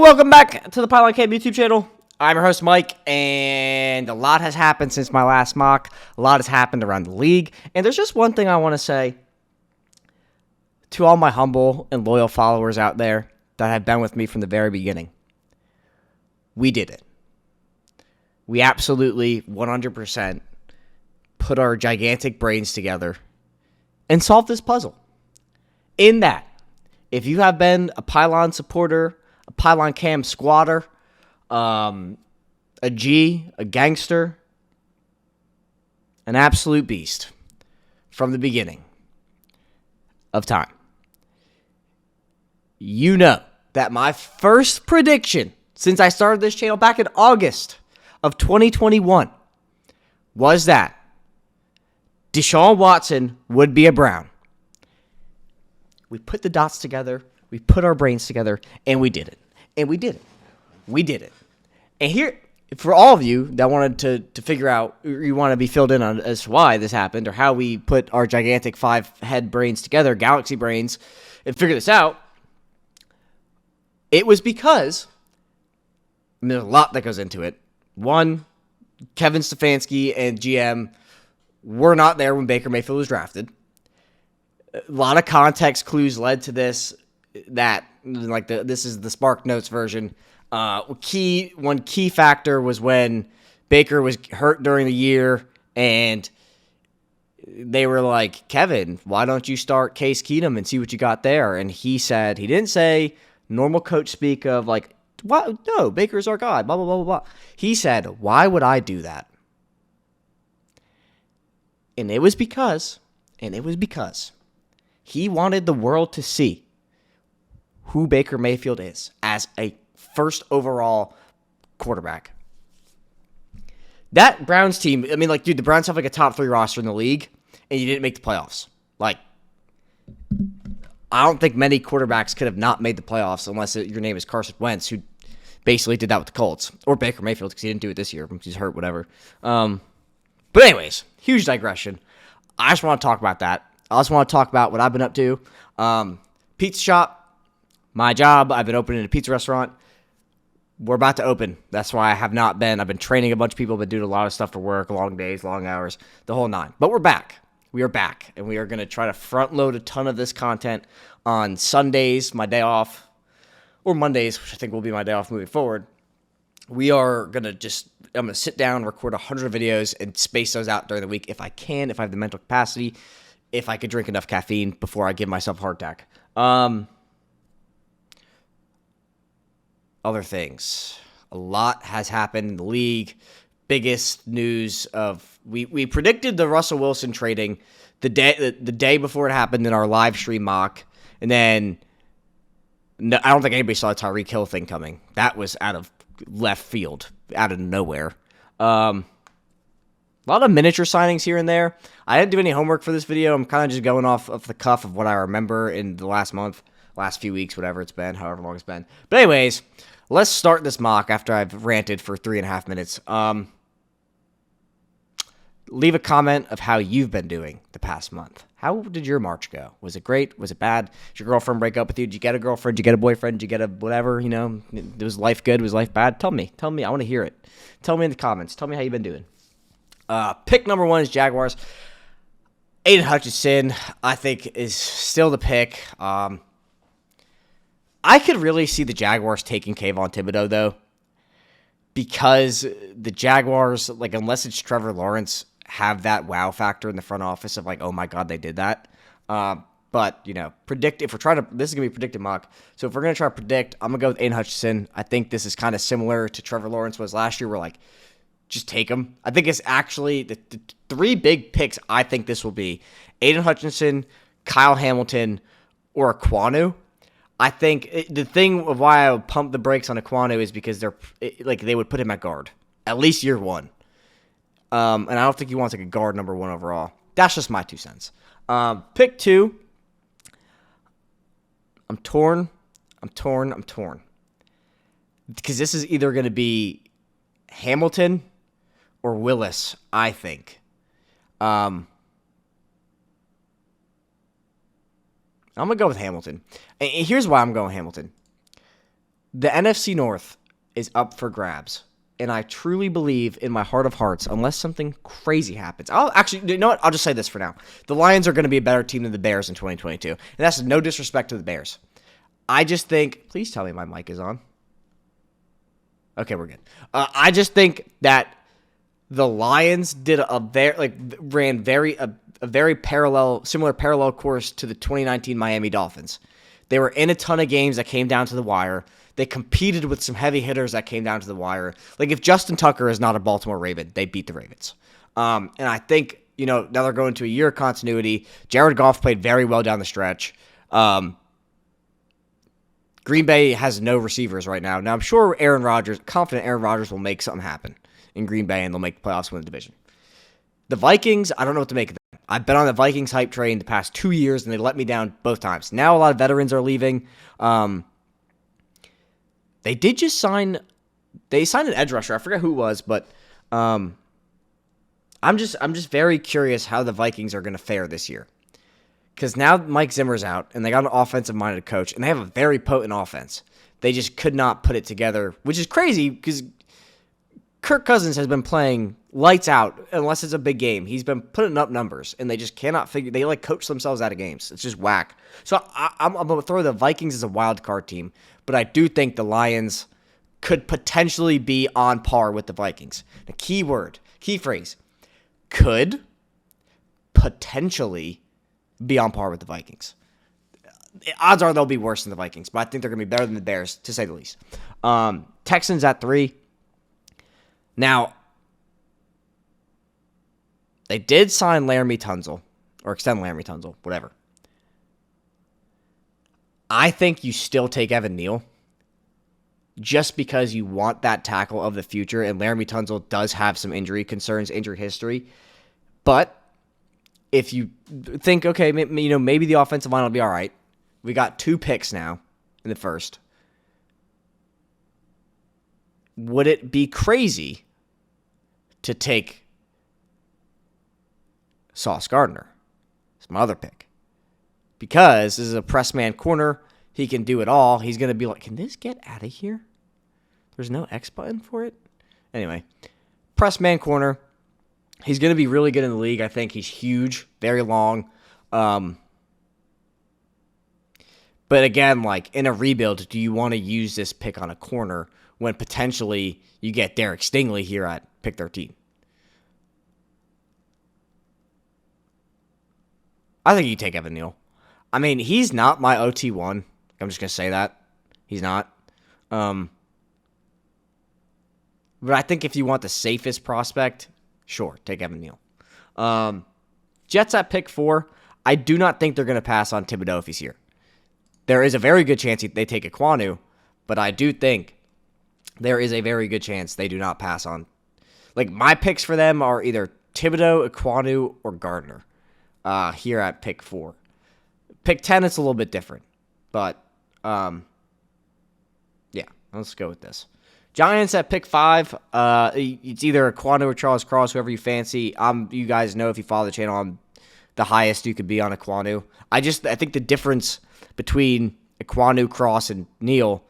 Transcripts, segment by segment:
Welcome back to the Pylon Camp YouTube channel. I'm your host, Mike, and a lot has happened since my last mock. A lot has happened around the league, and there's just one thing I want to say to all my humble and loyal followers out there that have been with me from the very beginning. We did it. We absolutely 100% put our gigantic brains together and solved this puzzle. In that, if you have been a Pylon supporter, a Pylon Cam squatter, a G, a gangster, an absolute beast from the beginning of time, you know that my first prediction since I started this channel back in August of 2021 was that Deshaun Watson would be a Brown. We put the dots together, we put our brains together, and we did it. And we did it. We did it. And here, for all of you that wanted to figure out, or you want to be filled in on as to why this happened, or how we put our gigantic 5-head brains together, galaxy brains, and figure this out, it was because, and there's a lot that goes into it. One, Kevin Stefanski and GM were not there when Baker Mayfield was drafted. A lot of context clues led to this. This is the Spark Notes version. One key factor was when Baker was hurt during the year, and they were like, Kevin, why don't you start Case Keenum and see what you got there? And he said, he didn't say normal coach speak of like, what? No, Baker's our guy, blah, blah, blah, blah, blah. He said, why would I do that? And it was because he wanted the world to see who Baker Mayfield is as a first overall quarterback. That Browns team, I mean, like, dude, the Browns have like a top 3 roster in the league, and you didn't make the playoffs. Like, I don't think many quarterbacks could have not made the playoffs unless your name is Carson Wentz, who basically did that with the Colts, or Baker Mayfield because he didn't do it this year. He's hurt, whatever. But anyways, huge digression. I just want to talk about that. I also want to talk about what I've been up to. Pizza shop, my job. I've been opening a pizza restaurant. We're about to open. That's why I have not been. I've been training a bunch of people. I've been doing a lot of stuff for work, long days, long hours, the whole nine. But we're back. We are back, and we are going to try to front load a ton of this content on Sundays, my day off, or Mondays, which I think will be my day off moving forward. We are going to I'm going to sit down, record 100 videos, and space those out during the week if I can, if I have the mental capacity, if I could drink enough caffeine before I give myself a heart attack. Other things. A lot has happened in the league. Biggest news of we predicted the Russell Wilson trading the day before it happened in our live stream mock, and then I don't think anybody saw the Tyreek Hill thing coming. That was out of left field, out of nowhere. A lot of miniature signings here and there. I didn't do any homework for this video. I'm kind of just going off of the cuff of what I remember in the last month, last few weeks, whatever it's been, however long it's been. But anyways, let's start this mock after I've ranted for 3.5 minutes. Leave a comment of how you've been doing the past month. How did your March go? Was it great? Was it bad? Did your girlfriend break up with you? Did you get a girlfriend? Did you get a boyfriend? Did you get a whatever? You know, was life good? Was life bad? Tell me. I want to hear it. Tell me in the comments. Tell me how you've been doing. Pick number 1 is Jaguars. Aiden Hutchinson, I think, is still the pick. I could really see the Jaguars taking Kayvon Thibodeau, though, because the Jaguars, like, unless it's Trevor Lawrence, have that wow factor in the front office of, like, oh, my God, they did that. But, you know, if we're trying to, this is going to be predicted mock. So if we're going to try to predict, I'm going to go with Aiden Hutchinson. I think this is kind of similar to Trevor Lawrence was last year, where, like, just take him. I think it's actually the 3 big picks. I think this will be Aiden Hutchinson, Kyle Hamilton, or Ekwonu. I think the thing of why I would pump the brakes on Ekwonu is because they would put him at guard at least year 1. And I don't think he wants like a guard number 1 overall. That's just my 2 cents. Pick 2. I'm torn. Because this is either going to be Hamilton or Willis, I think. I'm going to go with Hamilton. And here's why I'm going Hamilton. The NFC North is up for grabs. And I truly believe in my heart of hearts, unless something crazy happens. You know what? I'll just say this for now. The Lions are going to be a better team than the Bears in 2022. And that's no disrespect to the Bears. I just think, please tell me my mic is on. Okay, we're good. I just think that the Lions did ran a very similar parallel course to the 2019 Miami Dolphins. They were in a ton of games that came down to the wire. They competed with some heavy hitters that came down to the wire. Like, if Justin Tucker is not a Baltimore Raven, they beat the Ravens. And I think, now they're going to a year of continuity. Jared Goff played very well down the stretch. Green Bay has no receivers right now. Now, I'm sure confident Aaron Rodgers will make something happen in Green Bay, and they'll make the playoffs, win the division. The Vikings, I don't know what to make of them. I've been on the Vikings hype train the past 2 years, and they let me down both times. Now a lot of veterans are leaving. They did just sign an edge rusher. I forget who it was, but I'm just very curious how the Vikings are going to fare this year. Because now Mike Zimmer's out, and they got an offensive-minded coach, and they have a very potent offense. They just could not put it together, which is crazy because Kirk Cousins has been playing lights out unless it's a big game. He's been putting up numbers, and they just cannot figure. They coach themselves out of games. It's just whack. So I'm going to throw the Vikings as a wild card team, but I do think the Lions could potentially be on par with the Vikings. The key phrase, could potentially be on par with the Vikings. The odds are they'll be worse than the Vikings, but I think they're going to be better than the Bears, to say the least. Texans at 3. Now, they did sign Laramie Tunsil, or extend Laramie Tunsil, whatever. I think you still take Evan Neal just because you want that tackle of the future, and Laramie Tunsil does have some injury concerns, injury history. But if you think, okay, maybe the offensive line will be all right. We got 2 picks now in the first. Would it be crazy to take Sauce Gardner? It's my other pick. Because this is a press man corner. He can do it all. He's going to be like, can this get out of here? There's no X button for it? Anyway, press man corner. He's going to be really good in the league. I think he's huge, very long. But again, in a rebuild, do you want to use this pick on a corner when potentially you get Derek Stingley here at pick 13? I think you take Evan Neal. I mean, he's not my OT1. I'm just going to say that. He's not. But I think if you want the safest prospect, sure, take Evan Neal. Jets at pick 4. I do not think they're going to pass on Thibodeau if he's here. There is a very good chance they take Ekwonu, but I do think there is a very good chance they do not pass on. My picks for them are either Thibodeau, Ekwonu, or Gardner here at pick 4. Pick 10, it's a little bit different. But, yeah, let's go with this. Giants at pick 5. It's either Ekwonu or Charles Cross, whoever you fancy. You guys know if you follow the channel, I'm the highest you could be on Ekwonu. I think the difference between Ekwonu, Cross, and Neal,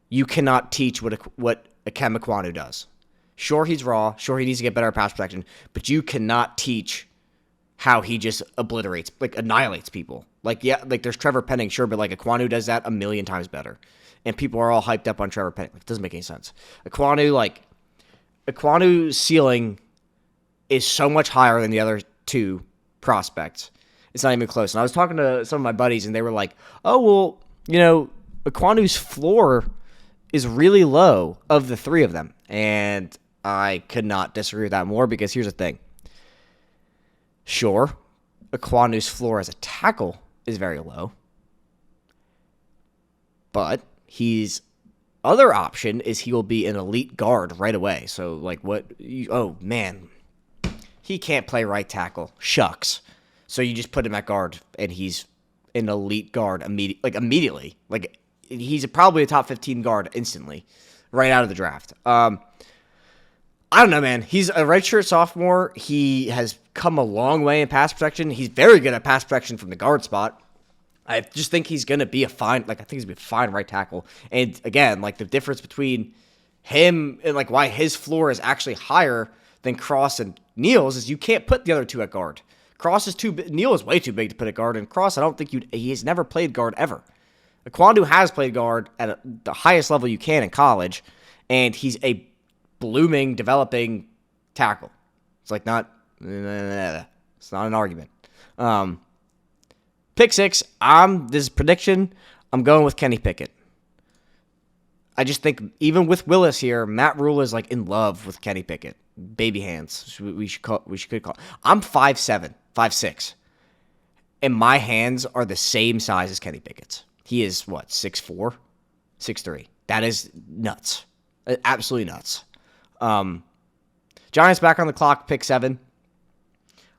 you cannot teach what Ikem Ekwonu does. Sure, he's raw. Sure, he needs to get better at pass protection. But you cannot teach how he just obliterates, annihilates people. There's Trevor Penning, sure, but Ekwonu does that a million times better. And people are all hyped up on Trevor Penning. It doesn't make any sense. Ekwonu's ceiling is so much higher than the other 2 prospects. It's not even close. And I was talking to some of my buddies, and they were like, oh, well, Ekwonu's floor is really low of the 3 of them. And I could not disagree with that more, because here's the thing. Sure, Ekwonu's floor as a tackle is very low. But his other option is he will be an elite guard right away. So, oh, man, he can't play right tackle. Shucks. So you just put him at guard, and he's an elite guard immediately. He's probably a top 15 guard instantly, right out of the draft. I don't know, man. He's a redshirt sophomore. He has come a long way in pass protection. He's very good at pass protection from the guard spot. I just think he's going to be a fine, I think he's going to be a fine right tackle. And again, the difference between him and why his floor is actually higher than Cross and Neal's is you can't put the other two at guard. Cross is too big. Neal is way too big to put at guard, and Cross, I don't think he has never played guard ever. Aquanu has played guard at the highest level you can in college, and he's a blooming, developing tackle. It's it's not an argument. Pick 6, this is prediction, I'm going with Kenny Pickett. I just think even with Willis here, Matt Rule is in love with Kenny Pickett. Baby hands. We should call. I'm 5'7", 5'6", and my hands are the same size as Kenny Pickett's. He is 6'4", 6'3". That is nuts. Absolutely nuts. Giants back on the clock. Pick 7.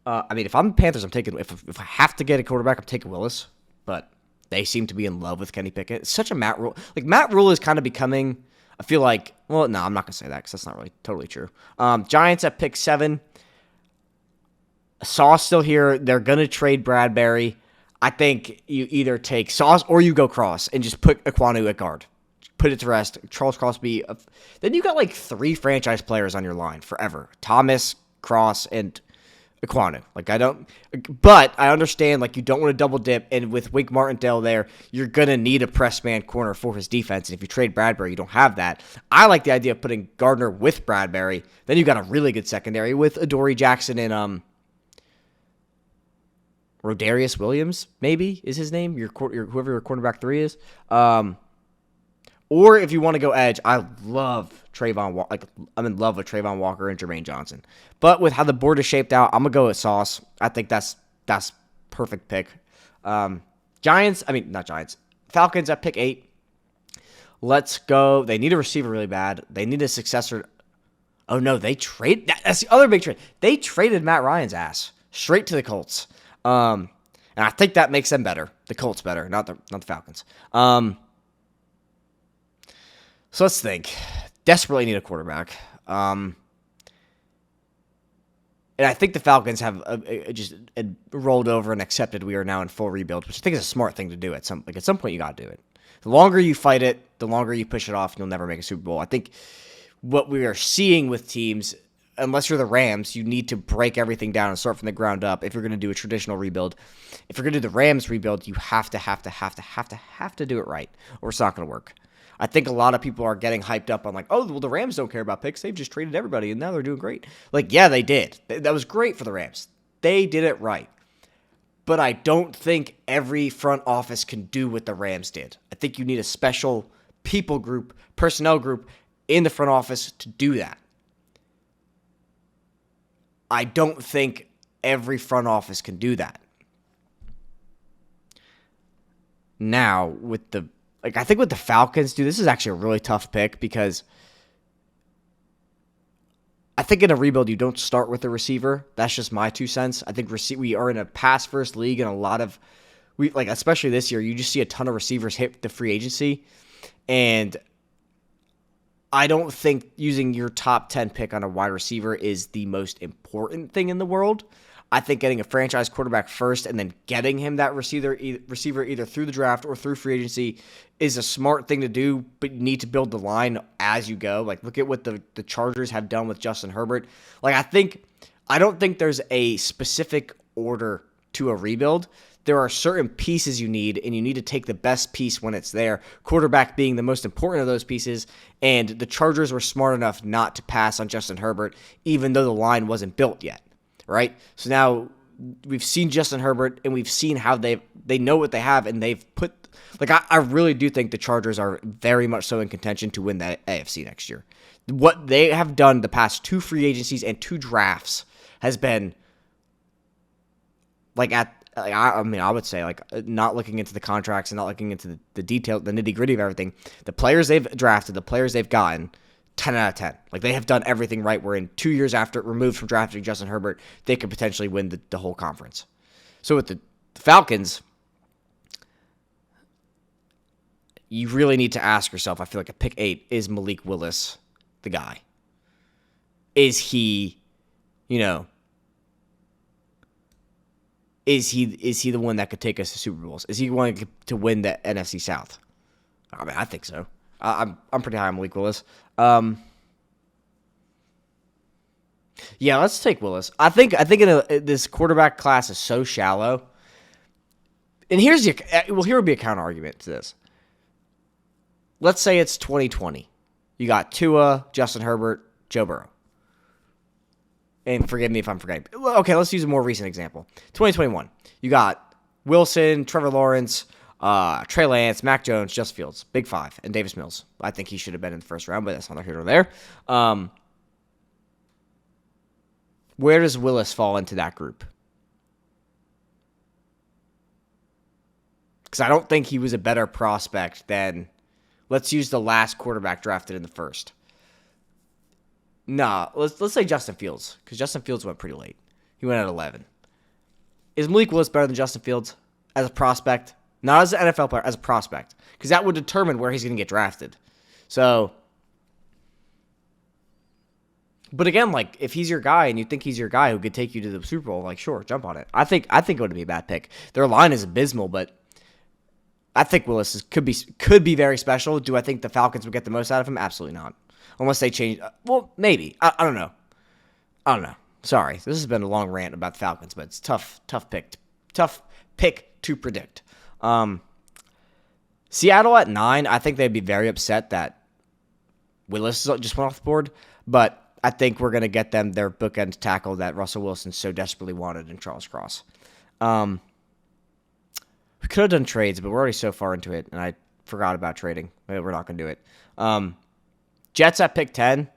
If I'm the Panthers, I'm taking. If I have to get a quarterback, I'm taking Willis. But they seem to be in love with Kenny Pickett. It's such a Matt Rule. Matt Rule is kind of becoming. I feel I'm not going to say that because that's not really totally true. Giants at pick 7. Sauce still here. They're going to trade Bradbury. I think you either take Sauce or you go Cross and just put Aquanu at guard. Put it to rest. Charles Crosby. Then you got 3 franchise players on your line forever. Thomas, Cross, and Aquanu. But I understand you don't want to double dip, and with Wink Martindale there, you're gonna need a press man corner for his defense. And if you trade Bradbury, you don't have that. I like the idea of putting Gardner with Bradbury. Then you got a really good secondary with Adoree Jackson and Rodarius Williams. Maybe is his name. Whoever your cornerback 3 is. Or if you want to go edge, I love Trayvon Walker. I'm in love with Trayvon Walker and Jermaine Johnson. But with how the board is shaped out, I'm going to go with Sauce. I think that's perfect pick. Not Giants. Falcons at pick 8. Let's go. They need a receiver really bad. They need a successor. Oh, no, they trade. That's the other big trade. They traded Matt Ryan's ass straight to the Colts. And I think that makes them better. The Colts better, not the Falcons. So let's think. Desperately need a quarterback. And I think the Falcons have just rolled over and accepted we are now in full rebuild, which I think is a smart thing to do at some point you got to do it. The longer you fight it, the longer you push it off, you'll never make a Super Bowl. I think what we are seeing with teams, unless you're the Rams, you need to break everything down and start from the ground up if you're going to do a traditional rebuild. If you're going to do the Rams rebuild, you have to do it right, or it's not going to work. I think a lot of people are getting hyped up on the Rams don't care about picks. They've just traded everybody, and now they're doing great. Yeah, they did. That was great for the Rams. They did it right. But I don't think every front office can do what the Rams did. I think you need a special people group, personnel group in the front office to do that. I don't think every front office can do that. Now, I think with the Falcons, dude, this is actually a really tough pick because I think in a rebuild, you don't start with a receiver. That's just my 2 cents. I think we are in a pass-first league, and a lot of, especially this year, you just see a ton of receivers hit the free agency, and I don't think using your top 10 pick on a wide receiver is the most important thing in the world. I think getting a franchise quarterback first and then getting him that receiver either through the draft or through free agency is a smart thing to do, but you need to build the line as you go. Look at what the Chargers have done with Justin Herbert. I don't think there's a specific order to a rebuild. There are certain pieces you need, and you need to take the best piece when it's there, quarterback being the most important of those pieces, and the Chargers were smart enough not to pass on Justin Herbert, even though the line wasn't built yet. Right? So now we've seen Justin Herbert, and we've seen how they know what they have, and they've put I really do think the Chargers are very much so in contention to win that AFC next year. What they have done the past 2 free agencies and 2 drafts has been I would say not looking into the contracts and not looking into the detail, the nitty gritty of everything. The players they've drafted, the players they've gotten. 10 out of 10. They have done everything right. We're in 2 years after removed from drafting Justin Herbert, they could potentially win the whole conference. So with the Falcons, you really need to ask yourself, I feel like at pick 8, is Malik Willis the guy? Is he, is he the one that could take us to Super Bowls? Is he going to win the NFC South? I mean, I think so. I'm pretty high on Malik Willis. Yeah, let's take Willis. I think this quarterback class is so shallow. And here would be a counter argument to this. Let's say it's 2020. You got Tua, Justin Herbert, Joe Burrow. And forgive me if I'm forgetting. Okay, let's use a more recent example. 2021. You got Wilson, Trevor Lawrence, Trey Lance, Mac Jones, Justin Fields, Big Five, and Davis Mills. I think he should have been in the first round, but that's neither here nor there. Where does Willis fall into that group? Because I don't think he was a better prospect than, let's use the last quarterback drafted in the first. Nah, let's say Justin Fields, because Justin Fields went pretty late. He went at 11. Is Malik Willis better than Justin Fields as a prospect? Not as an NFL player, as a prospect. Because that would determine where he's going to get drafted. So, but again, like, if he's your guy and you think he's your guy who could take you to the Super Bowl, like, sure, jump on it. I think it would be a bad pick. Their line is abysmal, but I think Willis could be very special. Do I think the Falcons would get the most out of him? Absolutely not. Unless they change. Well, maybe. I don't know. Sorry, this has been a long rant about the Falcons, but it's tough pick to predict. Seattle at 9. I think they'd be very upset that Willis just went off the board, but I think we're going to get them their bookend tackle that Russell Wilson so desperately wanted in Charles Cross. We could have done trades, but we're already so far into it, and I forgot about trading. We're not going to do it. Jets at pick 10.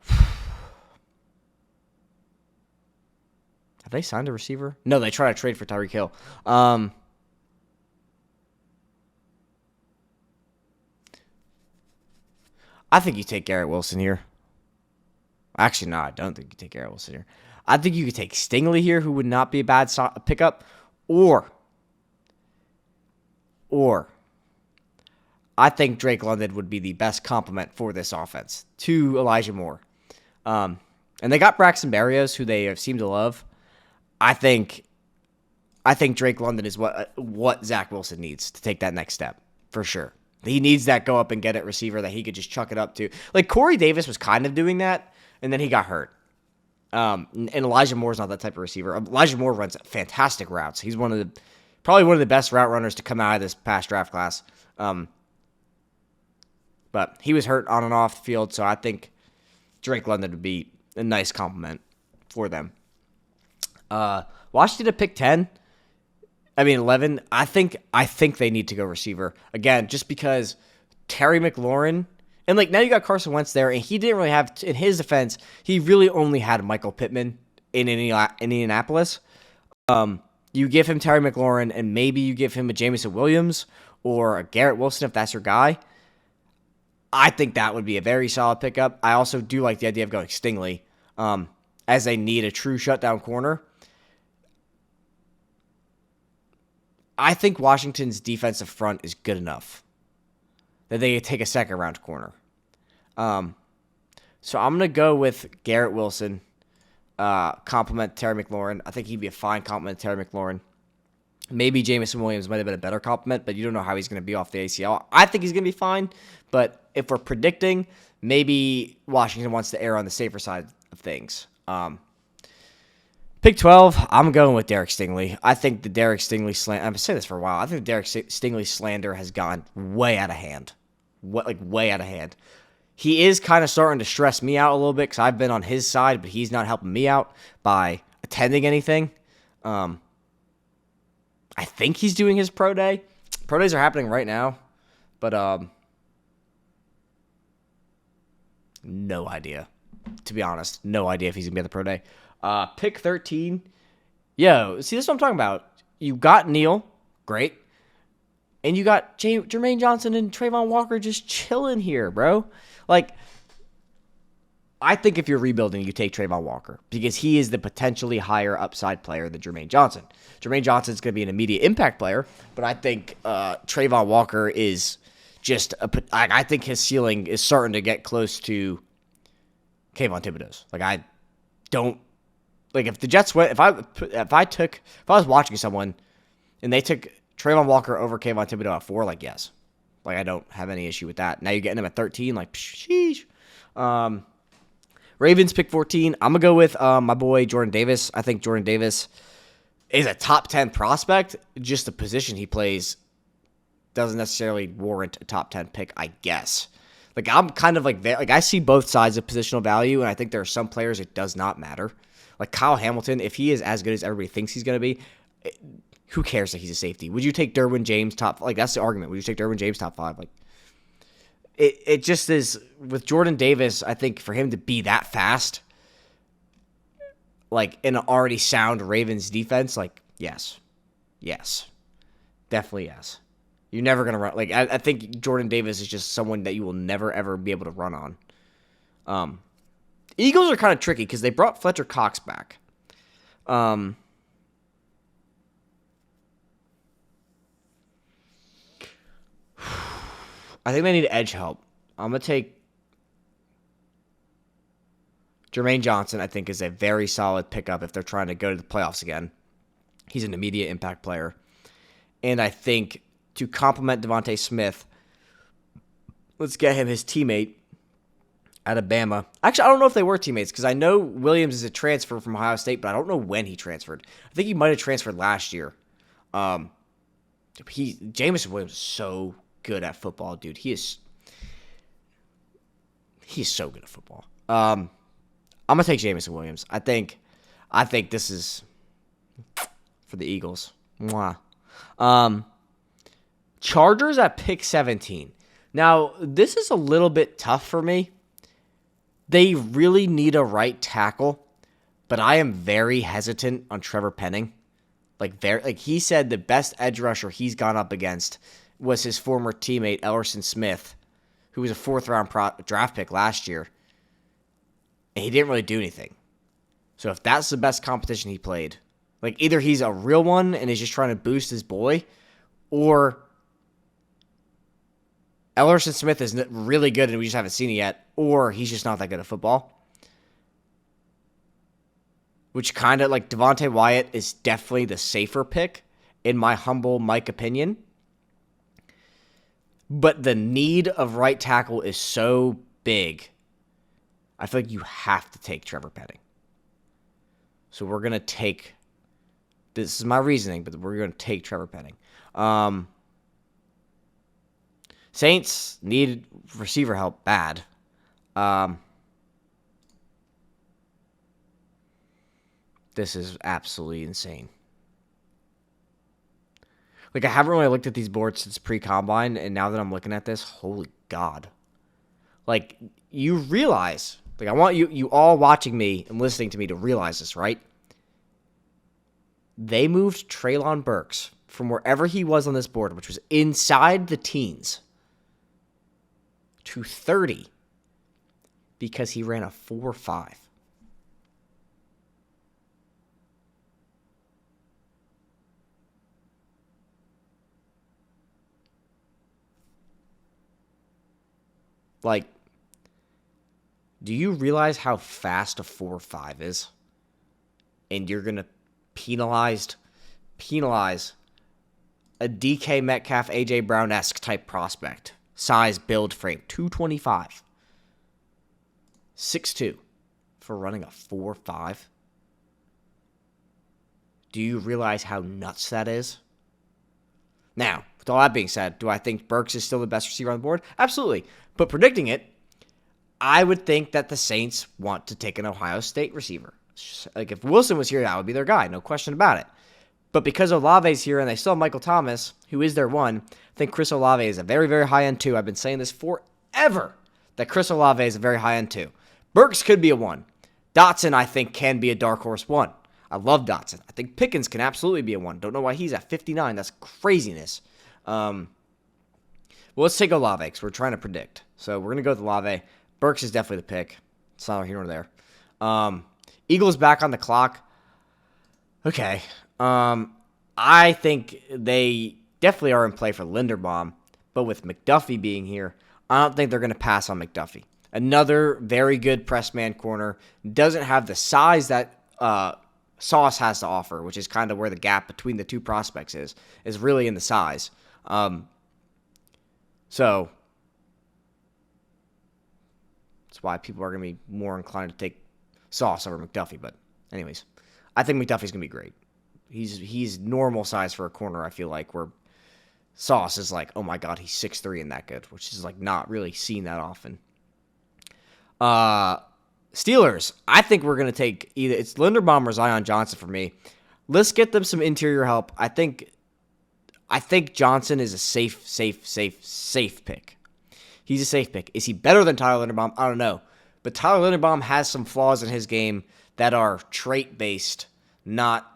Have they signed a receiver? No, they tried to trade for Tyreek Hill. I think you take Garrett Wilson here. Actually, no, I don't think you take Garrett Wilson here. I think you could take Stingley here, who would not be a bad pickup, or I think Drake London would be the best complement for this offense to Elijah Moore. And they got Braxton Berrios, who they seem to love. I think Drake London is what Zach Wilson needs to take that next step, for sure. He needs that go up and get it receiver that he could just chuck it up to. Like, Corey Davis was kind of doing that, and then he got hurt. And Elijah Moore's not that type of receiver. Elijah Moore runs fantastic routes. He's probably one of the best route runners to come out of this past draft class. But he was hurt on and off the field, so I think Drake London would be a nice compliment for them. Washington at pick 10. 11. I think they need to go receiver. Again, just because Terry McLaurin, and now you got Carson Wentz there, and he didn't really have, in his defense, he really only had Michael Pittman in Indianapolis. You give him Terry McLaurin, and maybe you give him a Jameson Williams or a Garrett Wilson if that's your guy. I think that would be a very solid pickup. I also do like the idea of going Stingley, as they need a true shutdown corner. I think Washington's defensive front is good enough that they could take a second-round corner. So I'm going to go with Garrett Wilson, compliment Terry McLaurin. I think he'd be a fine compliment to Terry McLaurin. Maybe Jameson Williams might have been a better compliment, but you don't know how he's going to be off the ACL. I think he's going to be fine, but if we're predicting, maybe Washington wants to err on the safer side of things. Pick 12, I'm going with Derek Stingley. I think the Derek Stingley slander, I've been saying this for a while, I think the Derek Stingley slander has gone way out of hand. Way out of hand. He is kind of starting to stress me out a little bit because I've been on his side, but he's not helping me out by attending anything. I think he's doing his pro day. Pro days are happening right now, but no idea. To be honest, no idea if he's going to be at the pro day. Pick 13. Yo, see, this is what I'm talking about. You got Neal. Great. And you got Jermaine Johnson and Trayvon Walker just chilling here, bro. I think if you're rebuilding, you take Trayvon Walker because he is the potentially higher upside player than Jermaine Johnson. Jermaine Johnson is going to be an immediate impact player, but I think Trayvon Walker is just I think his ceiling is starting to get close to Kayvon Thibodeau's. I don't Like if the Jets went, if I was watching someone and they took Trayvon Walker over Kayvon Thibodeau at 4, like yes, like I don't have any issue with that. Now you're getting him at 13, like sheesh. Ravens pick 14. I'm gonna go with my boy Jordan Davis. I think Jordan Davis is a top 10 prospect. Just the position he plays doesn't necessarily warrant a top 10 pick, I guess. Like I'm kind of like I see both sides of positional value, and I think there are some players it does not matter. Like Kyle Hamilton, if he is as good as everybody thinks he's going to be, who cares that he's a safety? Would you take Derwin James top? Like that's the argument. Would you take Derwin James top 5? Like it just is with Jordan Davis. I think for him to be that fast, like in an already sound Ravens defense, like yes, definitely yes. You're never gonna run. Like I think Jordan Davis is just someone that you will never ever be able to run on. Eagles are kind of tricky because they brought Fletcher Cox back. I think they need edge help. I'm going to take Jermaine Johnson, I think, is a very solid pickup if they're trying to go to the playoffs again. He's an immediate impact player. And I think to complement Devontae Smith, let's get him his teammate out of Bama. Actually, I don't know if they were teammates because I know Williams is a transfer from Ohio State, but I don't know when he transferred. I think he might have transferred last year. Jameson Williams is so good at football, dude. He's so good at football. I'm gonna take Jameson Williams. I think this is for the Eagles. Mwah. Chargers at pick 17. Now, this is a little bit tough for me. They really need a right tackle, but I am very hesitant on Trevor Penning. Like he said the best edge rusher he's gone up against was his former teammate Ellerson Smith, who was a 4th-round draft pick last year. And he didn't really do anything. So if that's the best competition he played, like either he's a real one and is just trying to boost his boy, or Ellerson Smith is really good and we just haven't seen it yet, or he's just not that good at football. Which kind of like Devontae Wyatt is definitely the safer pick, in my humble Mike opinion. But the need of right tackle is so big, I feel like you have to take Trevor Penning. So we're going to take, this is my reasoning, but we're going to take Trevor Penning. Saints need receiver help bad. This is absolutely insane. Like, I haven't really looked at these boards since pre-combine, and now that I'm looking at this, holy God. Like, you realize, like, I want you all watching me and listening to me to realize this, right? They moved Treylon Burks from wherever he was on this board, which was inside the teens, to 30 because he ran a 4.5. Like, do you realize how fast a 4.5 is? And you're going to penalize a DK Metcalf, AJ Brown-esque type prospect. Size, build, frame, 225. 6'2", for running a 4.5. Do you realize how nuts that is? Now, with all that being said, do I think Burks is still the best receiver on the board? Absolutely. But predicting it, I would think that the Saints want to take an Ohio State receiver. Like, if Wilson was here, that would be their guy. No question about it. But because Olave's here and they still have Michael Thomas, who is their one, I think Chris Olave is a very, very high-end 2. I've been saying this forever, that Chris Olave is a very high-end 2. Burks could be a 1. Dotson, I think, can be a dark horse 1. I love Dotson. I think Pickens can absolutely be a 1. Don't know why he's at 59. That's craziness. Well, let's take Olave because we're trying to predict. So we're going to go with Olave. Burks is definitely the pick. It's not here nor there. Eagles back on the clock. Okay. I think they definitely are in play for Linderbaum, but with McDuffie being here, I don't think they're going to pass on McDuffie. Another very good press man corner. Doesn't have the size that Sauce has to offer, which is kind of where the gap between the two prospects is really in the size. So that's why people are going to be more inclined to take Sauce over McDuffie. But anyways, I think McDuffie's going to be great. He's normal size for a corner, I feel like, where Sauce is like, oh my God, he's 6'3" and that good, which is like not really seen that often. Steelers, I think we're going to take either it's Linderbaum or Zion Johnson for me. Let's get them some interior help. I think Johnson is a safe pick. He's a safe pick. Is he better than Tyler Linderbaum? I don't know. But Tyler Linderbaum has some flaws in his game that are trait-based, not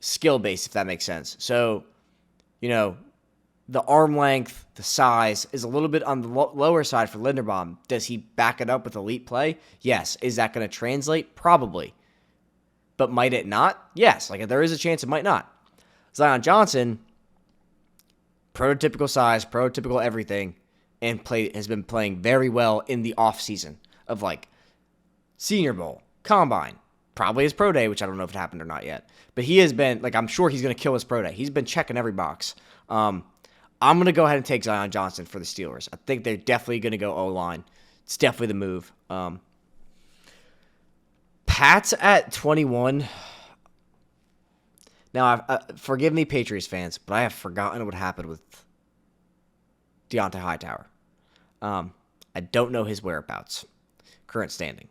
skill-based, if that makes sense. So, the arm length, the size is a little bit on the lower side for Linderbaum. Does he back it up with elite play? Yes. Is that going to translate? Probably. But might it not? Yes. Like, there is a chance it might not. Zion Johnson, prototypical size, prototypical everything, and has been playing very well in the offseason of, like, Senior Bowl, Combine, probably his pro day, which I don't know if it happened or not yet. But he has been, like, I'm sure he's going to kill his pro day. He's been checking every box. I'm going to go ahead and take Zion Johnson for the Steelers. I think they're definitely going to go O-line. It's definitely the move. Pats at 21. Now, forgive me, Patriots fans, but I have forgotten what happened with Deontay Hightower. I don't know his whereabouts, current standing.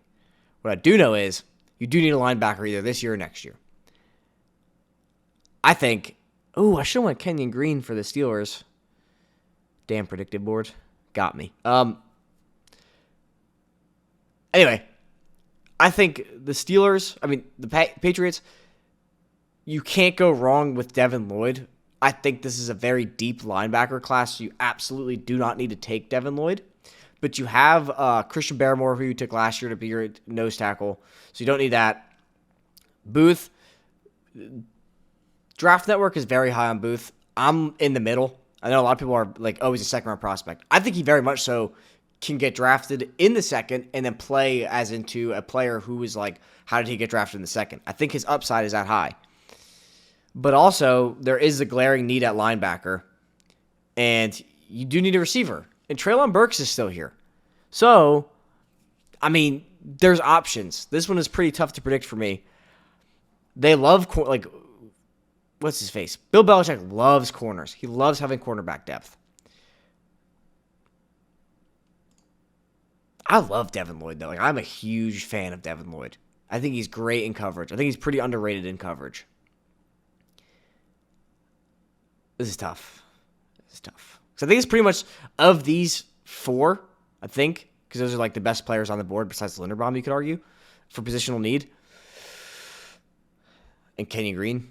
What I do know is you do need a linebacker either this year or next year. I think, I should have went Kenyon Green for the Steelers. Damn predictive board. Got me. Anyway, I think the Steelers, the Patriots, you can't go wrong with Devin Lloyd. I think this is a very deep linebacker class, so you absolutely do not need to take Devin Lloyd. But you have Christian Barmore, who you took last year to be your nose tackle, so you don't need that. Booth, Draft Network is very high on Booth. I'm in the middle. I know a lot of people are like, he's a second-round prospect. I think he very much so can get drafted in the second and then play as into a player who is like, how did he get drafted in the second? I think his upside is that high. But also, there is a glaring need at linebacker, and you do need a receiver. And Treylon Burks is still here. So, there's options. This one is pretty tough to predict for me. They love, what's his face? Bill Belichick loves corners. He loves having cornerback depth. I love Devin Lloyd, though. I'm a huge fan of Devin Lloyd. I think he's great in coverage. I think he's pretty underrated in coverage. This is tough. So I think it's pretty much of these four, I think, because those are like the best players on the board besides Linderbaum, you could argue, for positional need. And Kenyon Green.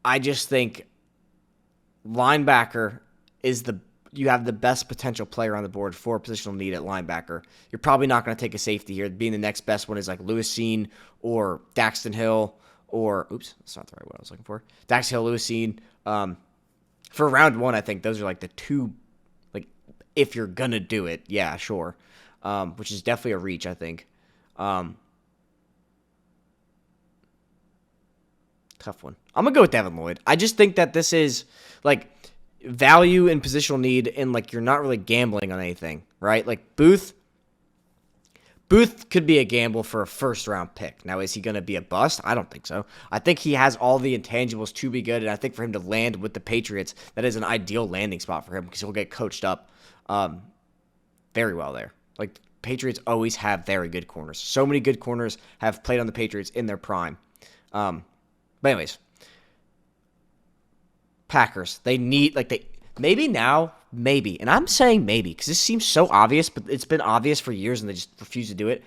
I just think linebacker you have the best potential player on the board for positional need at linebacker. You're probably not going to take a safety here. Being the next best one is like Lewis Cine or Daxton Hill or, that's not the right one I was looking for. Daxton Hill, Lewis Cine. For round one, I think those are like the two, like, if you're going to do it, yeah, sure. Which is definitely a reach, I think. Tough one. I'm going to go with Devin Lloyd. I just think that this is, like, value and positional need, and, like, you're not really gambling on anything, right? Like, Booth could be a gamble for a first-round pick. Now, is he going to be a bust? I don't think so. I think he has all the intangibles to be good, and I think for him to land with the Patriots, that is an ideal landing spot for him because he'll get coached up very well there. Like, Patriots always have very good corners. So many good corners have played on the Patriots in their prime. But anyways, Packers, they need, maybe now, maybe, and I'm saying maybe because this seems so obvious, but it's been obvious for years and they just refuse to do it.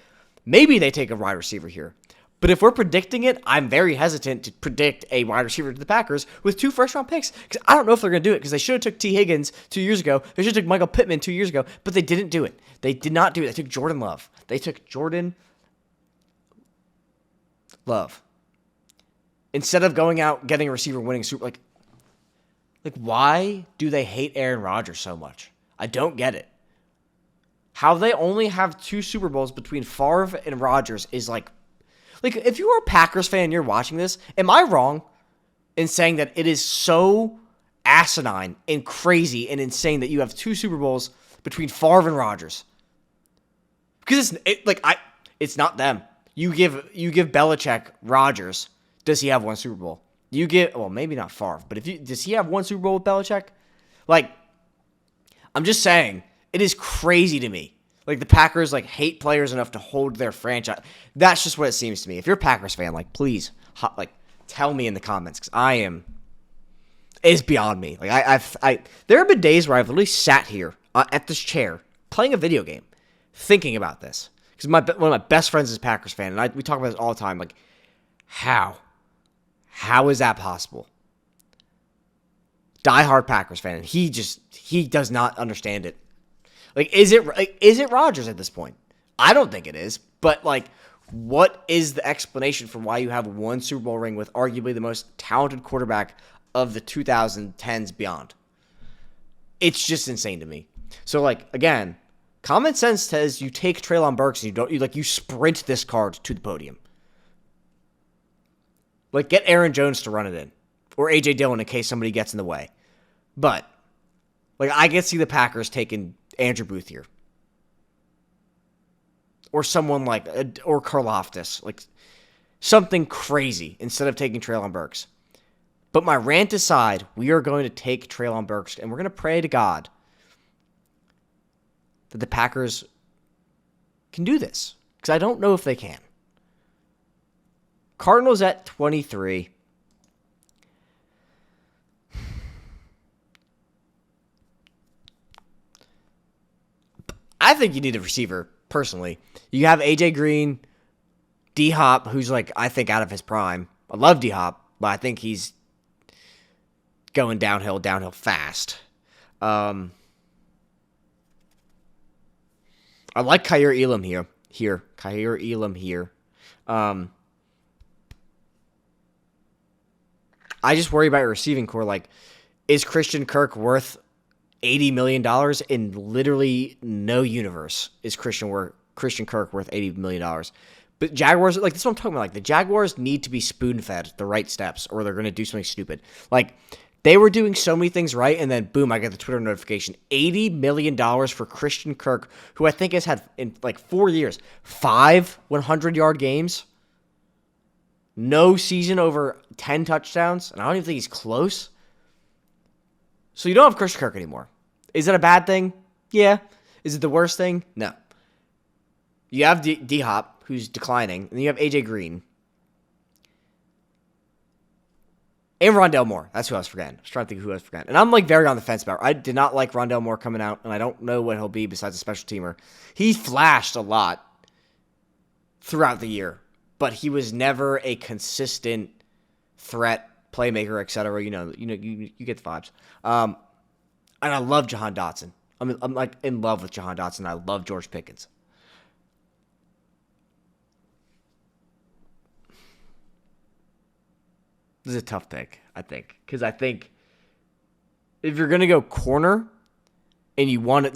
Maybe they take a wide receiver here. But if we're predicting it, I'm very hesitant to predict a wide receiver to the Packers with 2 first-round picks because I don't know if they're going to do it because they should have took T. Higgins 2 years ago. They should have took Michael Pittman 2 years ago, but they didn't do it. They did not do it. They took Jordan Love. Instead of going out, getting a receiver, winning Super, like, why do they hate Aaron Rodgers so much? I don't get it. How they only have 2 Super Bowls between Favre and Rodgers is like Like, if you are a Packers fan and you're watching this, am I wrong in saying that it is so asinine and crazy and insane that you have 2 Super Bowls between Favre and Rodgers? Because it's not them. You give Belichick Rodgers. Does he have 1 Super Bowl? Maybe not Favre, but does he have 1 Super Bowl with Belichick? Like, I'm just saying, it is crazy to me. Like, the Packers, hate players enough to hold their franchise. That's just what it seems to me. If you're a Packers fan, please, tell me in the comments, because it's beyond me. There have been days where I've literally sat here at this chair playing a video game, thinking about this. Because one of my best friends is a Packers fan, and we talk about this all the time. Like, how? How is that possible? Diehard Packers fan, and he does not understand it. Is it Rodgers at this point? I don't think it is. But what is the explanation for why you have 1 Super Bowl ring with arguably the most talented quarterback of the 2010s beyond? It's just insane to me. So again, common sense says you take Treylon Burks and you sprint this card to the podium. Get Aaron Jones to run it in, or A.J. Dillon in case somebody gets in the way. But I can see the Packers taking Andrew Booth here, or someone or Karlaftis, something crazy instead of taking Treylon Burks. But my rant aside, we are going to take Treylon Burks, and we're going to pray to God that the Packers can do this, because I don't know if they can. Cardinals at 23. I think you need a receiver, personally. You have A.J. Green, D-Hop, who's, I think out of his prime. I love D-Hop, but I think he's going downhill fast. I like Kaiir Elam here. Kaiir Elam here. I just worry about your receiving core. Is Christian Kirk worth $80 million? In literally no universe is Christian Kirk worth $80 million. But Jaguars, this is what I'm talking about. The Jaguars need to be spoon-fed the right steps, or they're going to do something stupid. They were doing so many things right, and then boom, I get the Twitter notification. $80 million for Christian Kirk, who I think has had, in 4 years, 5 100-yard games. No season over 10 touchdowns, and I don't even think he's close. So you don't have Christian Kirk anymore. Is it a bad thing? Yeah. Is it the worst thing? No. You have D-Hop, who's declining, and then you have A.J. Green. And Rondale Moore. That's who I was forgetting. I was trying to think of who I was forgetting. And I'm very on the fence about it. I did not like Rondale Moore coming out, and I don't know what he'll be besides a special teamer. He flashed a lot throughout the year, but he was never a consistent threat, playmaker, etc. You get the vibes. And I love Jahan Dotson. I'm in love with Jahan Dotson. I love George Pickens. This is a tough pick, I think, because I think if you're gonna go corner and you want it,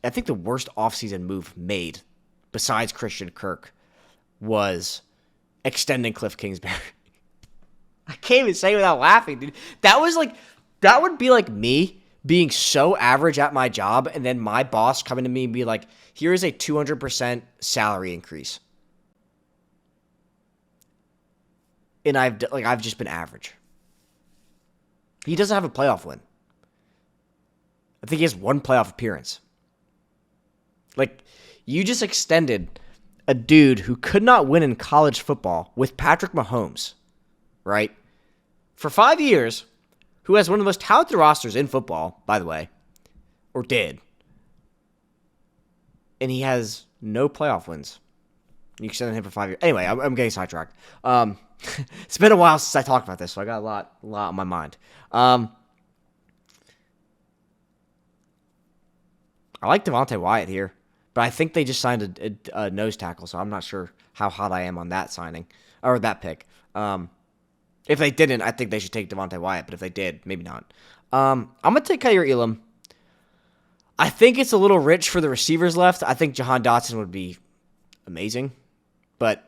I think the worst offseason move made besides Christian Kirk was extending Cliff Kingsbury. I can't even say it without laughing, dude. That would be me being so average at my job, and then my boss coming to me and be like, "Here is a 200% salary increase," and I've just been average. He doesn't have a playoff win. I think he has 1 playoff appearance. You just extended a dude who could not win in college football with Patrick Mahomes, right? For 5 years, who has one of the most talented rosters in football, by the way, or did. And he has no playoff wins. You extended him for 5 years. Anyway, I'm getting sidetracked. It's been a while since I talked about this, so I got a lot on my mind. I like Devontae Wyatt here, but I think they just signed a nose tackle, so I'm not sure how hot I am on that signing, or that pick. If they didn't, I think they should take Devontae Wyatt, but if they did, maybe not. I'm going to take Kaiir Elam. I think it's a little rich for the receivers left. I think Jahan Dotson would be amazing, but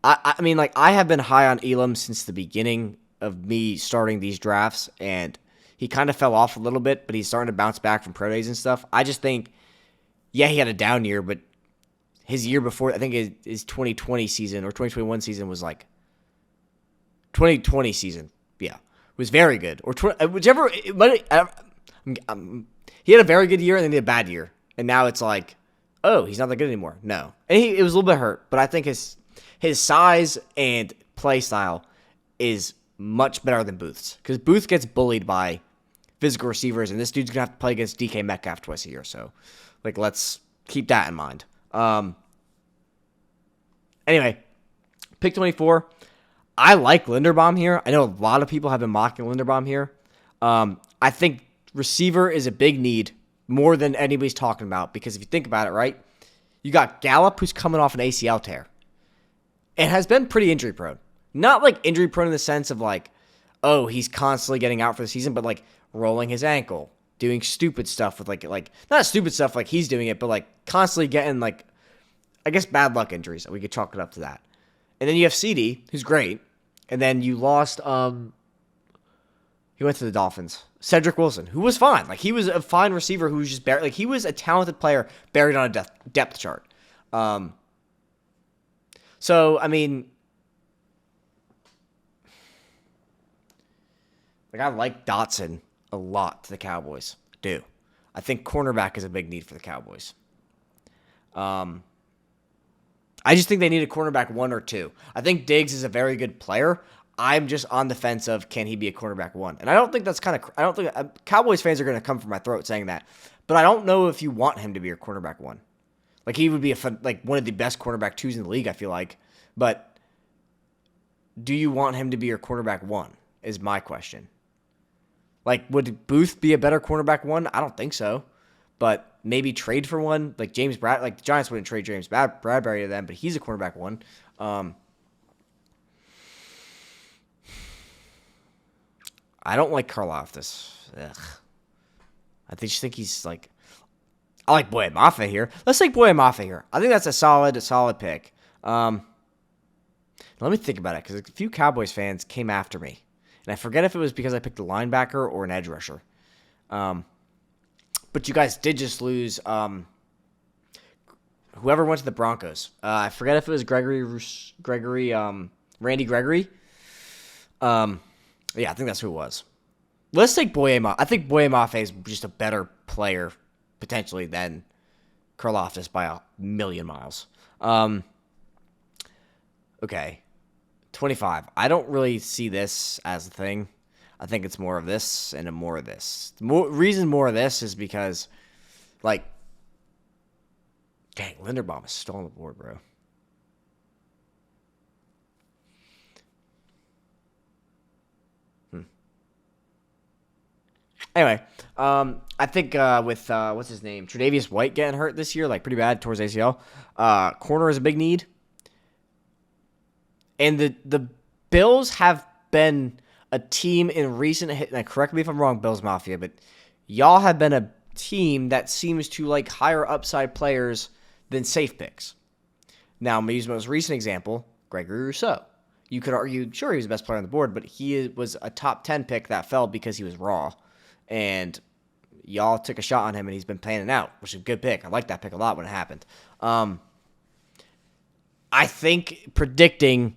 I mean, like, I have been high on Elam since the beginning of me starting these drafts, and he kind of fell off a little bit, but he's starting to bounce back from pro days and stuff. I just think, yeah, he had a down year, but his year before, I think his 2020 season or 2021 season was like 2020 season, yeah, was very good. Or whichever, he had a very good year and then he had a bad year, and now it's like, oh, he's not that good anymore. No, and it was a little bit hurt, but I think his size and play style is much better than Booth's, because Booth gets bullied by physical receivers, and this dude's gonna have to play against DK Metcalf twice a year. So, like, let's keep that in mind. Anyway, pick 24. I like Linderbaum here. I know a lot of people have been mocking Linderbaum here. I think receiver is a big need, more than anybody's talking about, because if you think about it, right, you got Gallup, who's coming off an ACL tear and has been pretty injury prone. Not like injury prone in the sense of like, oh, he's constantly getting out for the season, but like rolling his ankle, doing stupid stuff with like not stupid stuff like he's doing it, but like constantly getting like, I guess, bad luck injuries. We could chalk it up to that. And then you have CD, who's great. And then you lost, he went to the Dolphins. Cedric Wilson, who was fine. Like, he was a fine receiver who was just buried. Like, he was a talented player buried on a depth chart. So, I mean, like, I like Dotson a lot to the Cowboys. I do. I think cornerback is a big need for the Cowboys. I just think they need a cornerback 1 or 2. I think Diggs is a very good player. I'm just on the fence of, can he be a cornerback 1? And I don't think that's I don't think Cowboys fans are going to come for my throat saying that. But I don't know if you want him to be your cornerback 1. Like, he would be one of the best cornerback 2s in the league, I feel like. But do you want him to be your cornerback 1 is my question. Like, would Booth be a better cornerback 1? I don't think so. But maybe trade for one. Like, the Giants wouldn't trade James Bradbury to them, but he's a cornerback 1. I don't like Karlaftis. Ugh. I just think he's like, I like Boye Mafe here. Let's take Boye Mafe here. I think that's a solid pick. Let me think about it, because a few Cowboys fans came after me. And I forget if it was because I picked a linebacker or an edge rusher. But you guys did just lose whoever went to the Broncos. I forget if it was Randy Gregory. Yeah, I think that's who it was. Let's take Boye Mafe. I think Boye Mafe is just a better player, potentially, than Karlaftis by a million miles. Okay. 25. I don't really see this as a thing. I think it's more of this and more of this. The reason more of this is because, like, dang, Linderbaum is still on the board, bro. Anyway, I think with what's his name, Tre'Davious White getting hurt this year, like pretty bad towards ACL. Corner is a big need, and the Bills have been a team in recent hit. Now, correct me if I'm wrong, Bills Mafia, but y'all have been a team that seems to like higher upside players than safe picks. Now, I'm gonna use my most recent example, Gregory Rousseau. You could argue, sure, he was the best player on the board, but he was a top 10 pick that fell because he was raw. And y'all took a shot on him, and he's been panning out, which is a good pick. I like that pick a lot when it happened. I think predicting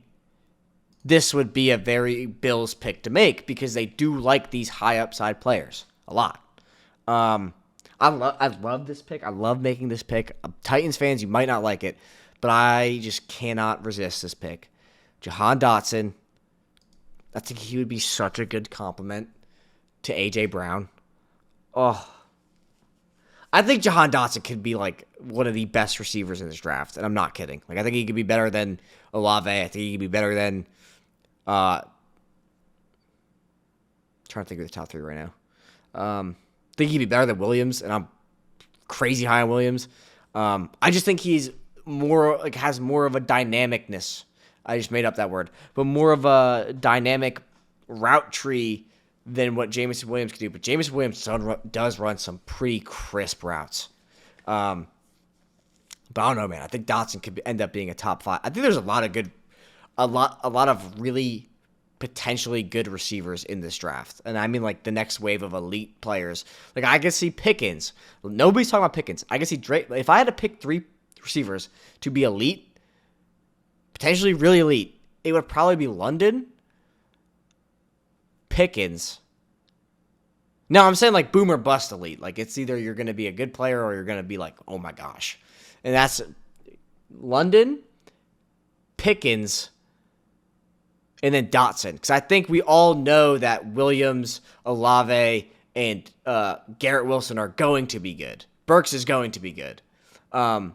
this would be a very Bills pick to make, because they do like these high upside players a lot. I love this pick. I love making this pick. Titans fans, you might not like it, but I just cannot resist this pick. Jahan Dotson. I think he would be such a good compliment to A.J. Brown. Oh. I think Jahan Dotson could be like one of the best receivers in this draft, and I'm not kidding. Like, I think he could be better than Olave. I think he could be better than trying to think of the top 3 right now. I think he'd be better than Williams, and I'm crazy high on Williams. I just think he's more like has more of a dynamicness. I just made up that word, but more of a dynamic route tree than what Jameson Williams could do. But Jameson Williams does run some pretty crisp routes. But I don't know, man. I think Dotson could end up being a top 5. I think there's a lot of good a lot of really potentially good receivers in this draft. And I mean like the next wave of elite players. Like I could see Pickens. Nobody's talking about Pickens. I could see Drake. If I had to pick 3 receivers to be elite, potentially really elite, it would probably be London, Pickens. No, I'm saying like boom or bust elite. Like it's either you're going to be a good player or you're going to be like, oh my gosh. And that's London, Pickens, and then Dotson. Because I think we all know that Williams, Olave, and Garrett Wilson are going to be good. Burks is going to be good. But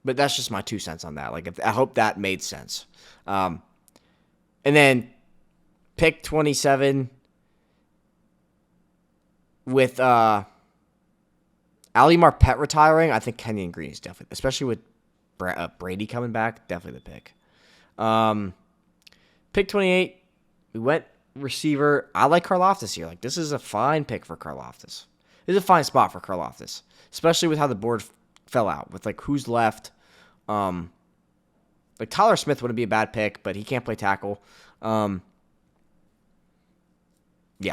that's just my 2 cents on that. Like, I hope that made sense. And then pick 27 with Ali Marpet retiring. I think Kenyon Green is definitely, especially with Brady coming back, definitely the pick. Pick 28, we went receiver. I like Karlaftis here. Like, this is a fine pick for Karlaftis. This is a fine spot for Karlaftis, especially with how the board fell out, with, like, who's left. Like, Tyler Smith wouldn't be a bad pick, but he can't play tackle. Yeah,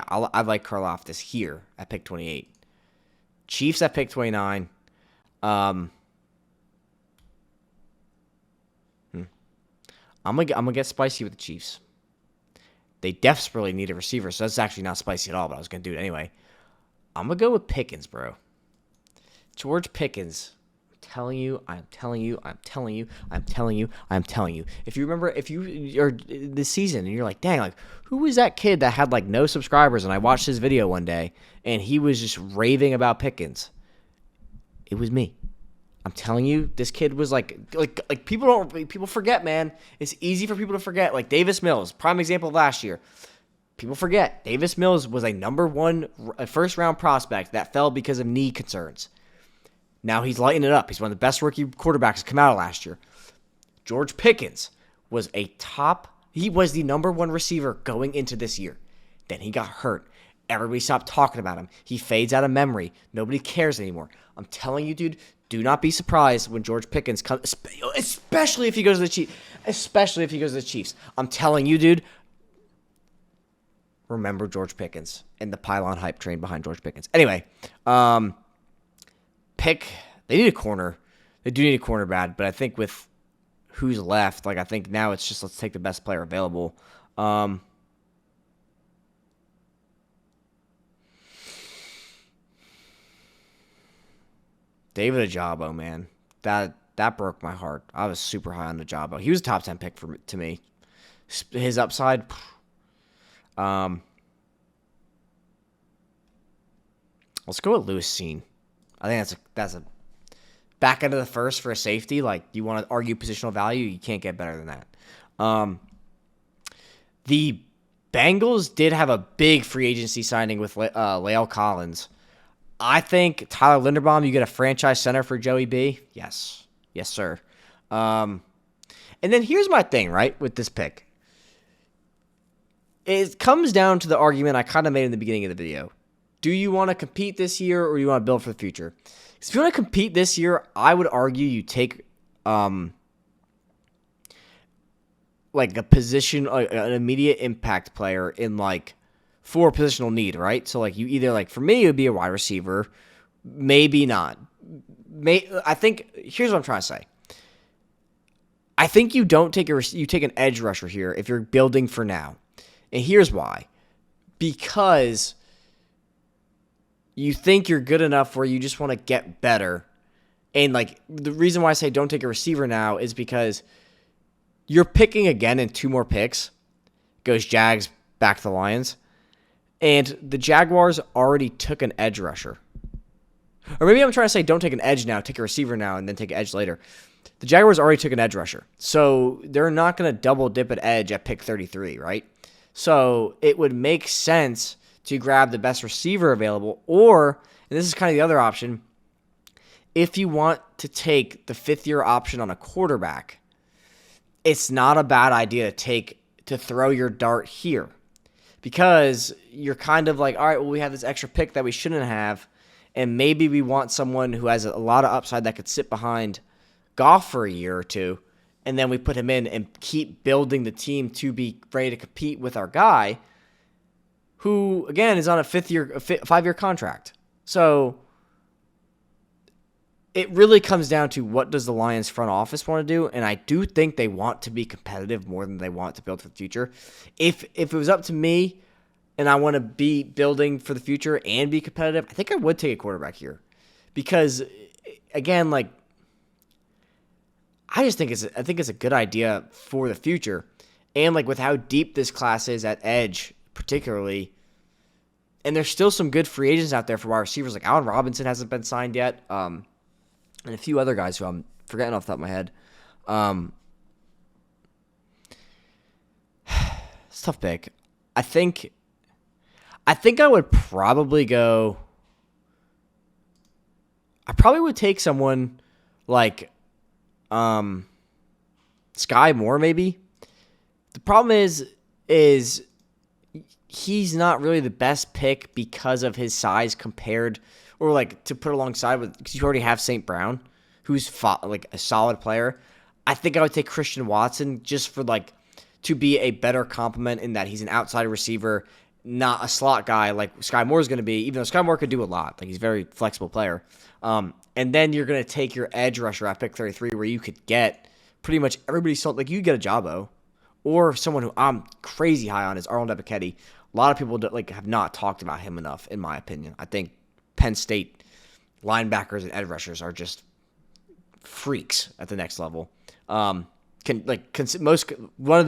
I like Karlaftis here at pick 28. Chiefs at pick 29. I'm gonna get spicy with the Chiefs. They desperately need a receiver, so that's actually not spicy at all, but I was gonna do it anyway. I'm gonna go with Pickens, bro. George Pickens. I'm telling you. If you remember, if you are this season and you're like, dang, like who was that kid that had like no subscribers? And I watched his video one day and he was just raving about Pickens. It was me. I'm telling you, this kid was like people forget, man. It's easy for people to forget. Like Davis Mills, prime example of last year. People forget Davis Mills was a number 1 first round prospect that fell because of knee concerns. Now he's lighting it up. He's one of the best rookie quarterbacks to come out of last year. George Pickens was he was the number 1 receiver going into this year. Then he got hurt. Everybody stopped talking about him. He fades out of memory. Nobody cares anymore. I'm telling you, dude, do not be surprised when George Pickens comes, especially if he goes to the Chiefs. I'm telling you, dude, remember George Pickens and the Pylon hype train behind George Pickens. Anyway, they need a corner. They do need a corner bad, but I think with who's left, like I think now it's just let's take the best player available. David Ajabo, man, that broke my heart. I was super high on Ajabo. He was a top 10 pick to me. His upside. Let's go with Lewis Seen. I think that's a back end of the first for a safety. Like, you want to argue positional value, you can't get better than that. The Bengals did have a big free agency signing with Lael Collins. I think Tyler Linderbaum, you get a franchise center for Joey B. Yes, sir. And then here's my thing, right, with this pick. It comes down to the argument I kind of made in the beginning of the video. Do you want to compete this year or do you want to build for the future? If you want to compete this year, I would argue you take like a position, an immediate impact player in like for positional need, right? So like you either like for me it would be a wide receiver, maybe not. I think here's what I'm trying to say. I think you don't take you take an edge rusher here if you're building for now, and here's why: because you think you're good enough where you just want to get better. And like the reason why I say don't take a receiver now is because you're picking again in 2 more picks. Goes Jags, back to the Lions. And the Jaguars already took an edge rusher. Or maybe I'm trying to say don't take an edge now, take a receiver now, and then take an edge later. The Jaguars already took an edge rusher. So they're not going to double dip at edge at pick 33, right? So it would make sense to grab the best receiver available, or, and this is kind of the other option, if you want to take the 5th-year option on a quarterback, it's not a bad idea to throw your dart here, because you're kind of like, all right, well, we have this extra pick that we shouldn't have, and maybe we want someone who has a lot of upside that could sit behind Goff for a year or two and then we put him in and keep building the team to be ready to compete with our guy, who, again, is on a 5-year contract. So it really comes down to what does the Lions front office want to do, and I do think they want to be competitive more than they want to build for the future. If it was up to me and I want to be building for the future and be competitive, I think I would take a quarterback here. Because, again, like, I think it's a good idea for the future. And, like, with how deep this class is at edge, particularly, and there's still some good free agents out there for wide receivers. Like, Allen Robinson hasn't been signed yet. And a few other guys who I'm forgetting off the top of my head. It's a tough pick. I think I would probably go. I probably would take someone like Sky Moore, maybe. The problem is he's not really the best pick because of his size compared, or like to put alongside with, because you already have St. Brown, who's like a solid player. I think I would take Christian Watson just for like to be a better complement in that he's an outside receiver, not a slot guy like Sky Moore is going to be, even though Sky Moore could do a lot. Like, he's a very flexible player. And then you're going to take your edge rusher at pick 33, where you could get pretty much everybody. Like, you get a Jabo, or someone who I'm crazy high on is Arnold Ebiketie. A lot of people have not talked about him enough, in my opinion. I think Penn State linebackers and edge rushers are just freaks at the next level. One of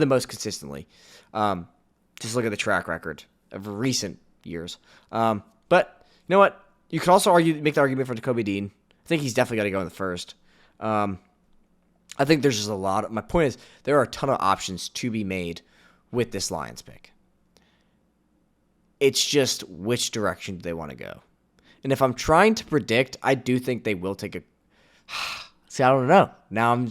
the most consistently. Just look at the track record of recent years. But you know what? You could also make the argument for Jacoby Dean. I think he's definitely got to go in the first. I think there's just a lot. My point is, there are a ton of options to be made with this Lions pick. It's just which direction do they want to go. And if I'm trying to predict, I do think they will take a. See, I don't know. Now I'm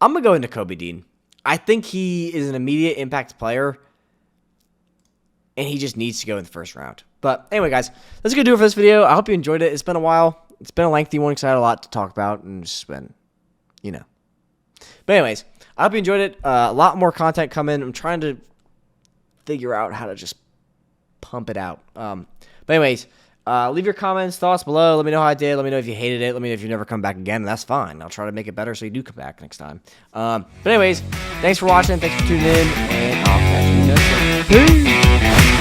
gonna go into Kobe Dean. I think he is an immediate impact player, and he just needs to go in the first round. But anyway, guys, that's gonna do it for this video. I hope you enjoyed it. It's been a while. It's been a lengthy one because I had a lot to talk about, and it's been, But anyways, I hope you enjoyed it. A lot more content coming. I'm trying to figure out how to just pump it out. But anyways, leave your comments, thoughts below. Let me know how I did. Let me know if you hated it. Let me know if you never come back again. That's fine. I'll try to make it better so you do come back next time. But anyways, thanks for watching. Thanks for tuning in, and I'll catch you next time. Peace.